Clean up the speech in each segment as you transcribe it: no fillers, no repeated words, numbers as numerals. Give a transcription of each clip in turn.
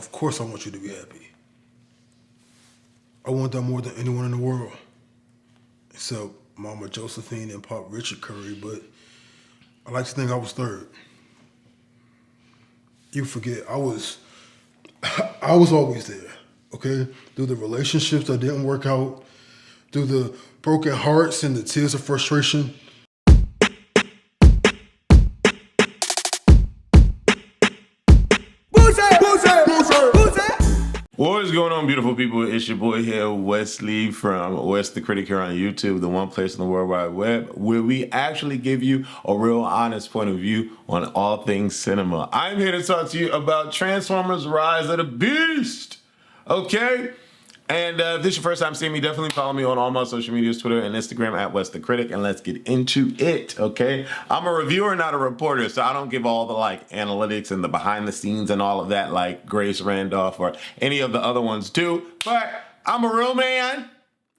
Of course I want you to be happy. I want that more than anyone in the world. Except Mama Josephine and Pop Richard Curry, but I like to think I was third. You forget, I was always there, okay? Through the relationships that didn't work out, through the broken hearts and the tears of frustration. What is going on, beautiful people? It's your boy here, Wesley from West the Critic here on YouTube, the one place on the World Wide Web where we actually give you a real honest point of view on all things cinema. I'm here to talk to you about Transformers Rise of the Beast, okay? And if this is your first time seeing me, definitely follow me on all my social medias, Twitter and Instagram at West the Critic, and let's get into it, okay? I'm a reviewer, not a reporter, so I don't give all the analytics and the behind the scenes and all of that like Grace Randolph or any of the other ones do, but I'm a real man,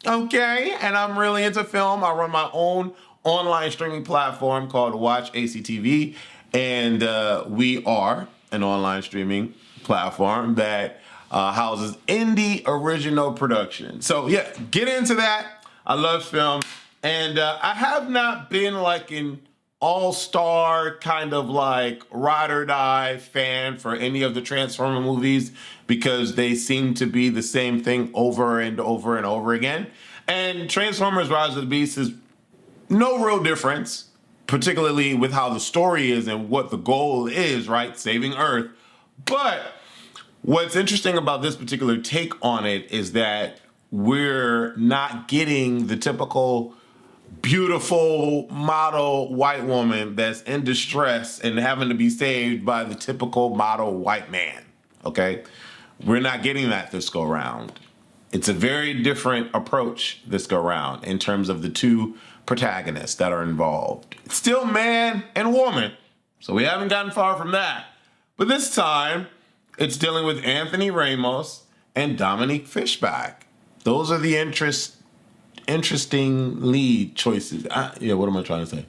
okay? And I'm really into film. I run my own online streaming platform called Watch ACTV, and we are an online streaming platform that houses indie original production. So yeah, get into that. I love film. And I have not been like an all-star kind of like ride or die fan for any of the Transformer movies because they seem to be the same thing over and over and over again. And Transformers Rise of the Beast is no real difference, particularly with how the story is and what the goal is, right? Saving Earth. But what's interesting about this particular take on it is that we're not getting the typical beautiful model white woman that's in distress and having to be saved by the typical model white man, okay? We're not getting that this go around. It's a very different approach this go around in terms of the two protagonists that are involved. It's still man and woman, so we haven't gotten far from that. But this time, it's dealing with Anthony Ramos and Dominique Fishback. Those are the interesting lead choices. What am I trying to say?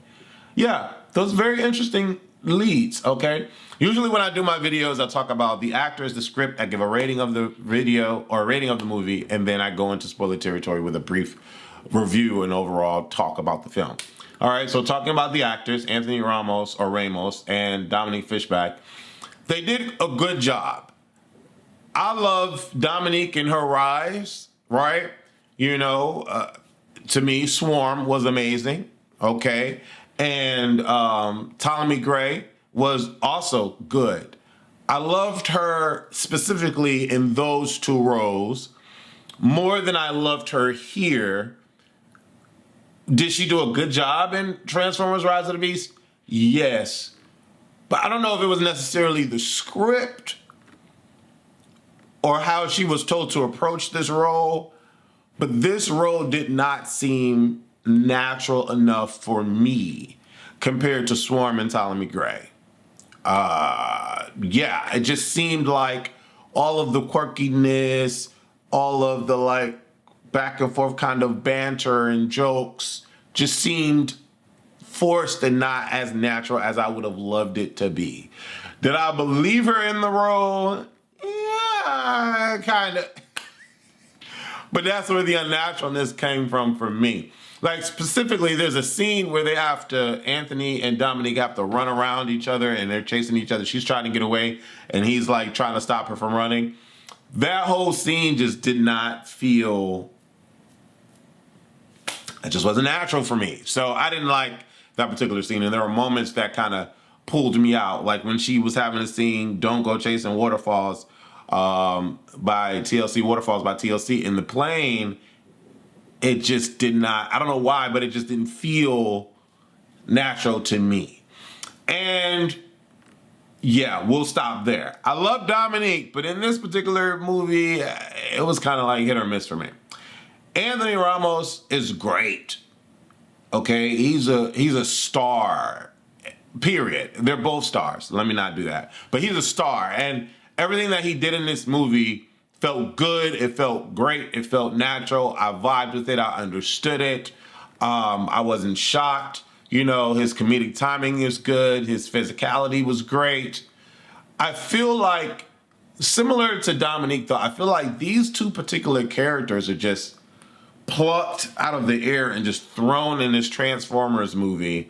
Yeah, those very interesting leads, okay? Usually when I do my videos, I talk about the actors, the script, I give a rating of the video or a rating of the movie, and then I go into spoiler territory with a brief review and overall talk about the film. All right, so talking about the actors, Anthony Ramos and Dominique Fishback, they did a good job. I love Dominique in her rise, right? You know, to me, Swarm was amazing, okay? And Ptolemy Gray was also good. I loved her specifically in those two roles more than I loved her here. Did she do a good job in Transformers Rise of the Beast? Yes. But I don't know if it was necessarily the script or how she was told to approach this role, but this role did not seem natural enough for me compared to Swarm and Ptolemy Gray. Yeah, it just seemed like all of the quirkiness, all of the like back and forth kind of banter and jokes just seemed forced and not as natural as I would have loved it to be. Did I believe her in the role? Yeah, kind of. But that's where the unnaturalness came from for me. Like specifically, there's a scene where Anthony and Dominique have to run around each other and they're chasing each other. She's trying to get away and he's like trying to stop her from running. That whole scene just did not feel, it just wasn't natural for me. So I didn't like that particular scene. And there were moments that kind of pulled me out. Like when she was having a scene, Don't Go Chasing Waterfalls by TLC in the plane, it just did not, I don't know why, but it just didn't feel natural to me. And yeah, we'll stop there. I love Dominique, but in this particular movie, it was kind of like hit or miss for me. Anthony Ramos is great. Okay, he's a star, period. They're both stars. Let me not do that. But he's a star, and everything that he did in this movie felt good. It felt great. It felt natural. I vibed with it. I understood it. I wasn't shocked. You know, his comedic timing is good. His physicality was great. I feel like similar to Dominique, though, I feel like these two particular characters are just plucked out of the air and just thrown in this Transformers movie.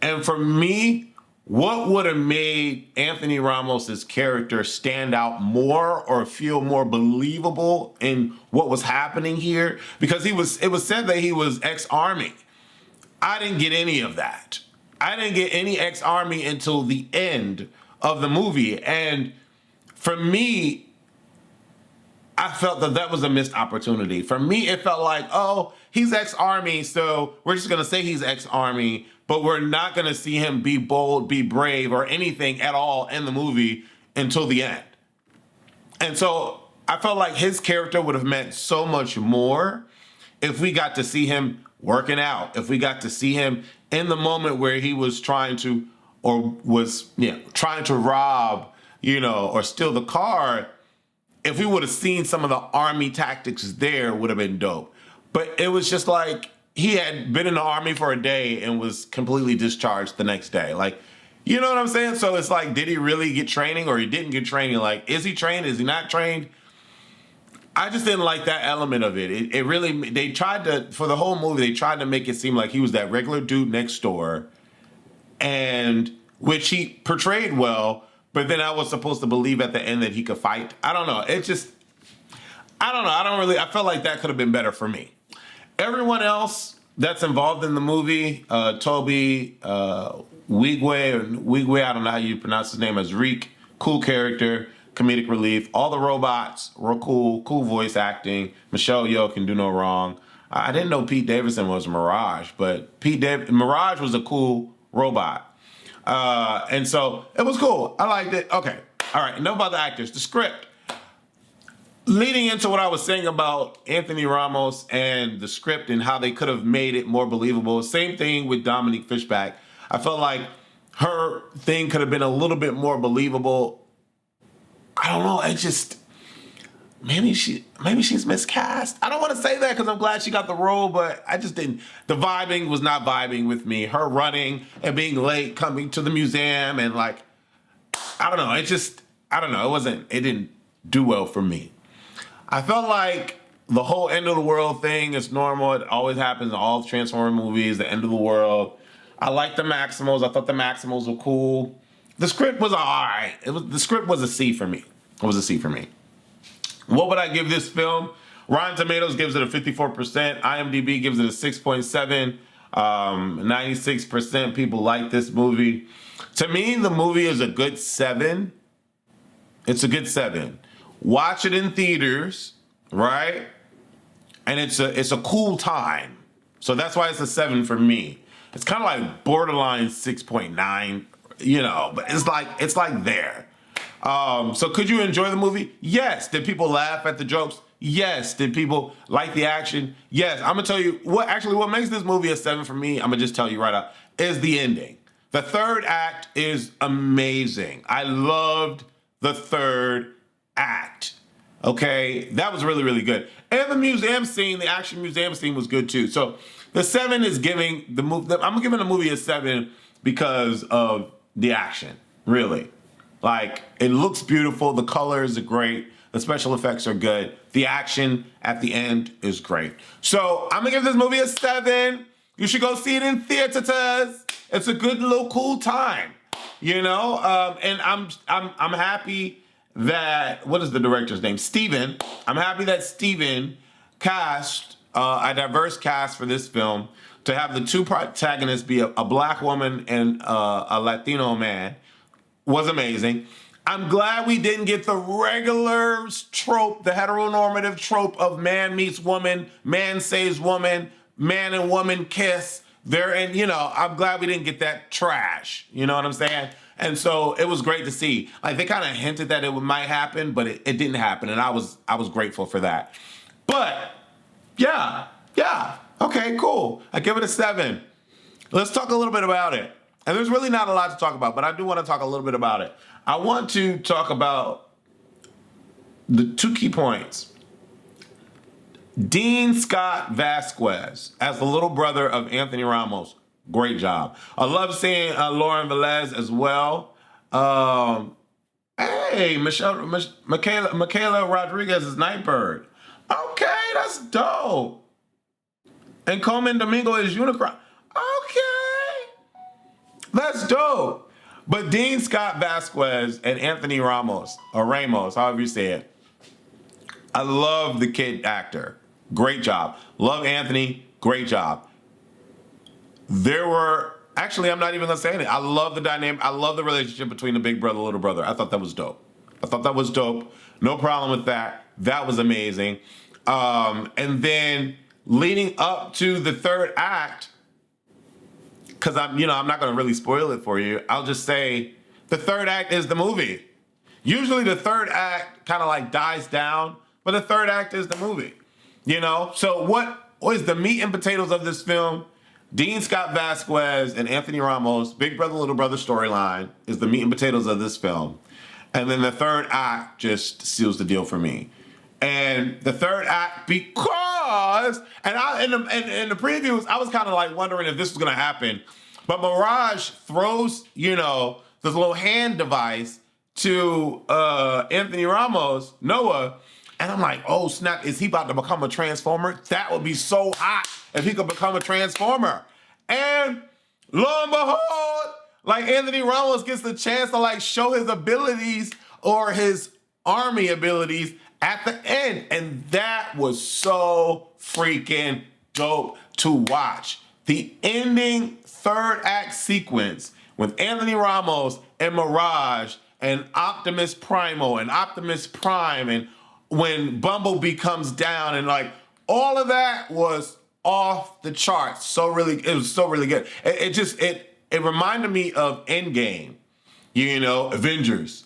And for me, what would have made Anthony Ramos's character stand out more or feel more believable in what was happening here? Because it was said that he was ex-Army. I didn't get any of that. I didn't get any ex-Army until the end of the movie. And for me, I felt that was a missed opportunity. For me, it felt like, oh, he's ex-Army, so we're just going to say he's ex-Army, but we're not going to see him be bold, be brave, or anything at all in the movie until the end. And so I felt like his character would have meant so much more if we got to see him working out, if we got to see him in the moment where he was trying to rob, or steal the car. If we would have seen some of the Army tactics there, would have been dope. But it was just like he had been in the Army for a day and was completely discharged the next day. Like, you know what I'm saying? So it's like, did he really get training or he didn't get training? Like, is he trained? Is he not trained? I just didn't like that element of it. It really, they tried to, for the whole movie, they tried to make it seem like he was that regular dude next door, and which he portrayed well, but then I was supposed to believe at the end that he could fight. I don't know. I don't know. I felt like that could have been better for me. Everyone else that's involved in the movie, Toby Wigwe, I don't know how you pronounce his name, as Reek, cool character, comedic relief. All the robots were cool voice acting. Michelle Yeoh can do no wrong. I didn't know Pete Davidson was Mirage, but Mirage was a cool robot. And so it was cool. I liked it. Okay. All right. Enough about the actors. The script. Leading into what I was saying about Anthony Ramos and the script and how they could have made it more believable. Same thing with Dominique Fishback. I felt like her thing could have been a little bit more believable. I don't know. Maybe she's miscast. I don't want to say that because I'm glad she got the role, but I just didn't. The vibing was not vibing with me. Her running and being late, coming to the museum, and like, I don't know. It didn't do well for me. I felt like the whole end of the world thing is normal. It always happens in all Transformers movies, the end of the world. I liked the Maximals. I thought the Maximals were cool. The script was all right. The script was a C for me. It was a C for me. What would I give this film? Rotten Tomatoes gives it a 54%. IMDb gives it a 6.7. 96% people like this movie. To me, the movie is a good 7. It's a good 7. Watch it in theaters, right? And it's a cool time. So that's why it's a 7 for me. It's kind of like borderline 6.9, but it's like there. So could you enjoy the movie? Yes. Did people laugh at the jokes? Yes. Did people like the action? Yes. I'm gonna tell you what makes this movie a 7 for me, I'm gonna just tell you right out, is the ending. The third act is amazing. I loved the third act. Okay, that was really, really good. And the museum scene, the action museum scene was good too. So the 7 is giving the movie, I'm giving the movie a 7 because of the action, really. Like, it looks beautiful. The colors are great. The special effects are good. The action at the end is great. So I'm gonna give this movie a 7. You should go see it in theaters. It's a good little cool time, And I'm happy that, what is the director's name? Steven. I'm happy that Steven cast a diverse cast for this film to have the two protagonists be a black woman and a Latino man. Was amazing. I'm glad we didn't get the regular trope, the heteronormative trope of man meets woman, man saves woman, man and woman kiss. I'm glad we didn't get that trash. You know what I'm saying? And so it was great to see. Like, they kind of hinted that it might happen, but it didn't happen, and I was grateful for that. But yeah, okay, cool. I give it a 7. Let's talk a little bit about it. And there's really not a lot to talk about, but I do want to talk a little bit about it. I want to talk about the 2 key points. Dean Scott Vasquez as the little brother of Anthony Ramos. Great job. I love seeing Lauren Velez as well. Hey, Michaela Rodriguez is Nightbird. Okay, that's dope. And Coleman Domingo is Unicron. Okay, that's dope. But Dean Scott Vasquez and Anthony Ramos, or Ramos, however you say it, I love the kid actor. Great job. Love Anthony. Great job. Actually, I'm not even gonna say anything. I love the dynamic. I love the relationship between the big brother, little brother. I thought that was dope. No problem with that. That was amazing. And then leading up to the third act, because I'm not gonna really spoil it for you. I'll just say the third act is the movie. Usually the third act kind of like dies down, but the third act is the movie. So what is the meat and potatoes of this film? Dean Scott Vasquez and Anthony Ramos, big brother, little brother storyline is the meat and potatoes of this film. And then the third act just seals the deal for me. And the third act, because, in the previews, I was kind of like wondering if this was going to happen. But Mirage throws, this little hand device to Anthony Ramos, Noah, and I'm like, oh snap, is he about to become a Transformer? That would be so hot if he could become a Transformer. And lo and behold, like Anthony Ramos gets the chance to like show his abilities or his army abilities at the end. And that was so freaking dope to watch. The ending third act sequence with Anthony Ramos and Mirage and Optimus Primal and Optimus Prime, and when Bumblebee comes down, and like all of that was off the charts. It was so really good. It reminded me of Endgame, Avengers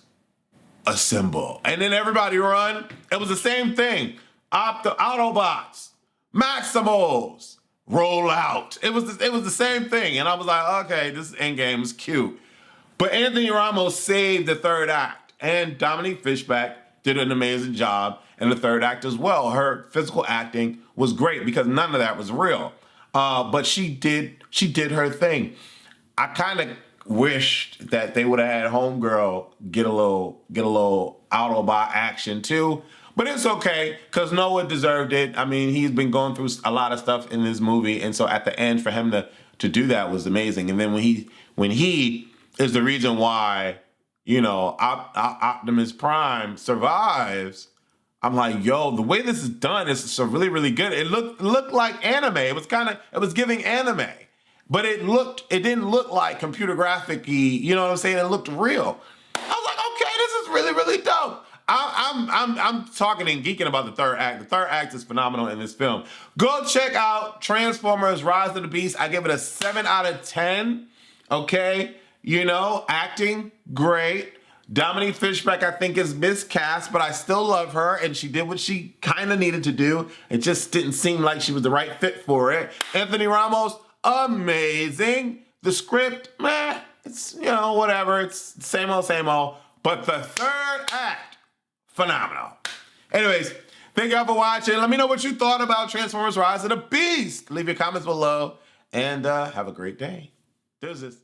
assemble, and then everybody run. It was the same thing. Autobots, Maximals roll out. It was the same thing, and I was like, okay, this Endgame is cute. But Anthony Ramos saved the third act, and Dominique Fishback did an amazing job in the third act as well. Her physical acting was great because none of that was real. But she did her thing. I kind of wished that they would have had Homegirl get a little Autobot action too. But it's okay, because Noah deserved it. I mean, he's been going through a lot of stuff in this movie, and so at the end for him to do that was amazing. And then when he is the reason why, Optimus Prime survives, I'm like, yo, the way this is done is so really, really good. It looked like anime. It was giving anime. But it didn't look like computer graphic-y, you know what I'm saying? It looked real. I was like, okay, this is really, really dope. I'm talking and geeking about the third act. The third act is phenomenal in this film. Go check out Transformers Rise of the Beast. I give it a 7 out of 10. Okay? Acting, great. Dominique Fishback, I think, is miscast, but I still love her, and she did what she kind of needed to do. It just didn't seem like she was the right fit for it. Anthony Ramos, amazing. The script, meh, it's, whatever. It's same old. But the third act, phenomenal. Anyways, thank y'all for watching. Let me know what you thought about Transformers Rise of the Beast. Leave your comments below, and have a great day. Deuces.